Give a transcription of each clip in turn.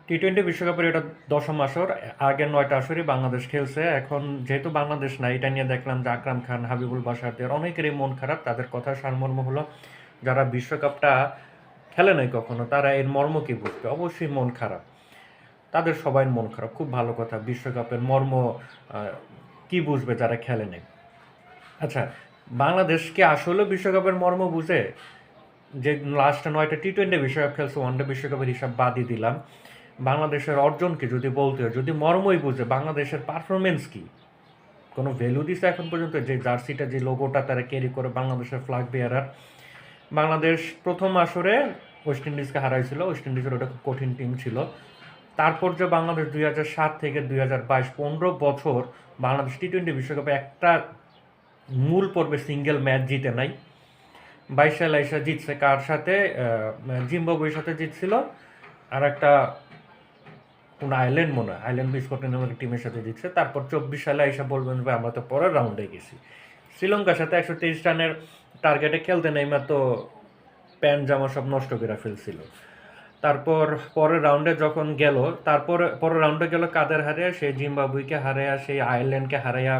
টি-20 বিশ্বকাপের এটা ১০ম আসর। আগের ৯টা আসরই বাংলাদেশ খেলছে। এখন যেহেতু বাংলাদেশ নাই, এটা নিয়ে দেখলাম যে আকরাম খান, হাবিবুল বাশারদের অনেকেরই মন খারাপ। তাদের কথার সারমর্ম হলো, যারা বিশ্বকাপটা খেলে নাই কখনো, তারা এর মর্ম কি বুঝবে? অবশ্যই মন খারাপ। তাদের সবাই মন খারাপ। খুব ভালো কথা। বিশ্বকাপের মর্ম আ কি বুঝবে যারা খেলে নাই? আচ্ছা, বাংলাদেশ কি আসলেও বিশ্বকাপের মর্ম বুঝে? যে লাস্ট ৯টা টি-20 বিশ্বকাপ খেলছে, ওয়ানডে বিশ্বকাপের হিসাব বাদই দিলাম। বাংলাদেশের অর্জন কি যদি বলতে হয়, যদি মর্মই বুঝে, বাংলাদেশের পারফরমেন্স কি? কোনো ভ্যালু দিছে এখন পর্যন্ত? যে জার্সিটা, যে লোগোটা তারা ক্যারি করে, বাংলাদেশের ফ্ল্যাগ বেয়ারার। বাংলাদেশ প্রথম আসরে ওয়েস্ট ইন্ডিজকে হারাইছিল। ওয়েস্ট ইন্ডিজের ওটা খুব কঠিন টিম ছিল। তারপর যে বাংলাদেশ ২০০৭ থেকে ২০২২ ১৫ বছর বাংলাদেশ টি-20 বিশ্বকাপে একটা মূল পর্বে সিঙ্গেল ম্যাচ জিতে নাই। ২২ সালে এসে জিতছে কার সাথে? জিম্বাবুয়ের সাথে জিতছিল। আর একটা কোন আইল্যান্ড মনে হয়, আইল্যান্ড বিস্কটের নামের টিমের সাথে জিতছে। তারপর ২৪ সালে এসে বলবেন ভাই আমরা তো পরের রাউন্ডে গেছি। শ্রীলঙ্কার সাথে ১২৩ রানের টার্গেটে খেলতে নেইমা তো প্যান্ট জামা সব নষ্ট করে ফেলছিল। তারপর পরের রাউন্ডে যখন গেল, তারপর পরের রাউন্ডে গেল কাদের হারিয়ে? সেই জিম্বাবুইকে হারাইয়া, সেই আয়ারল্যান্ডকে হারাইয়া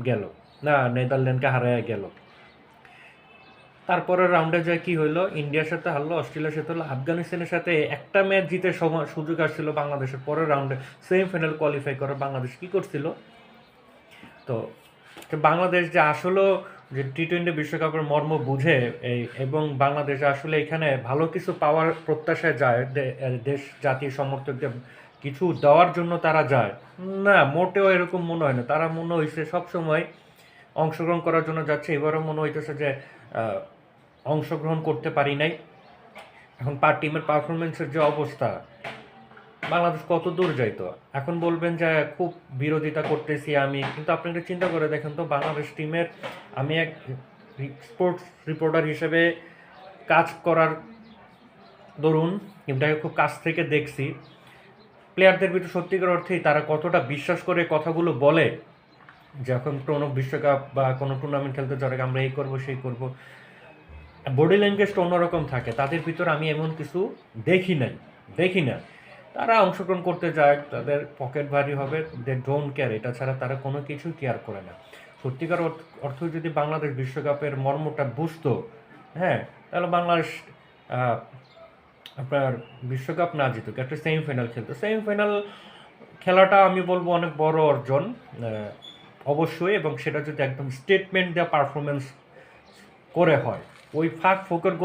গেল, না নেদারল্যান্ডকে হারাইয়া গেল। তারপরের রাউন্ডে যায় কি হইলো? ইন্ডিয়ার সাথে হারলো, অস্ট্রেলিয়ার সাথে হলো, আফগানিস্তানের সাথে একটা ম্যাচ জিতে সুযোগ আসছিল বাংলাদেশের। পরের রাউন্ডে সেমিফাইনাল কোয়ালিফাই করে বাংলাদেশ কি করছিল? তো বাংলাদেশ যে আসলেও যে টি-20 বিশ্বকাপের মর্ম বুঝে, এবং বাংলাদেশ আসলে এখানে ভালো কিছু পাওয়ার প্রত্যাশায় যায়, দেশ জাতীয় সমর্থকদের কিছু দেওয়ার জন্য তারা যায় না, মোটেও এরকম মনে হয় না। তারা মনে হয়েছে সবসময় অংশগ্রহণ করার জন্য যাচ্ছে। এবারও মনে হইতেছে যে আহ, অংশগ্রহণ করতে পারি নাই। এখন টিমের পারফরমেন্সের যে অবস্থা, বাংলাদেশ কত দূর যাইতো? এখন বলবেন যে খুব বিরোধিতা করতেছি আমি, কিন্তু আপনি একটু চিন্তা করে দেখেন তো, বাংলাদেশ টিমের, আমি এক স্পোর্টস রিপোর্টার হিসেবে কাজ করার দরুন এটাকে খুব কাছ থেকে দেখছি। প্লেয়ারদের ভিতরে সত্যিকার অর্থেই তারা কতটা বিশ্বাস করে কথাগুলো বলে, যখন কোনো বিশ্বকাপ বা কোনো টুর্নামেন্ট খেলতে যাওয়ার আমরা এই করবো সেই করবো, বডি ল্যাঙ্গুয়েজটা অন্যরকম থাকে তাদের ভিতর। আমি এমন কিছু দেখি না। তারা অংশগ্রহণ করতে যায়, তাদের পকেট ভারী হবে, দে ডোন্ট কেয়ার। এটা ছাড়া তারা কোনো কিছু কেয়ার করে না। সত্যিকার অর্থ যদি বাংলাদেশ বিশ্বকাপের মর্মটা বুঝতো, হ্যাঁ, তাহলে বাংলাদেশ আহ, আপনার বিশ্বকাপ না জিতুক, একটা সেমিফাইনাল খেলতো। সেমিফাইনাল খেলাটা আমি বলবো অনেক বড় অর্জন, অবশ্যই। এবং সেটা যদি একদম স্টেটমেন্ট দেওয়া পারফরমেন্স করে হয়, ওই ফাঁক ফোকর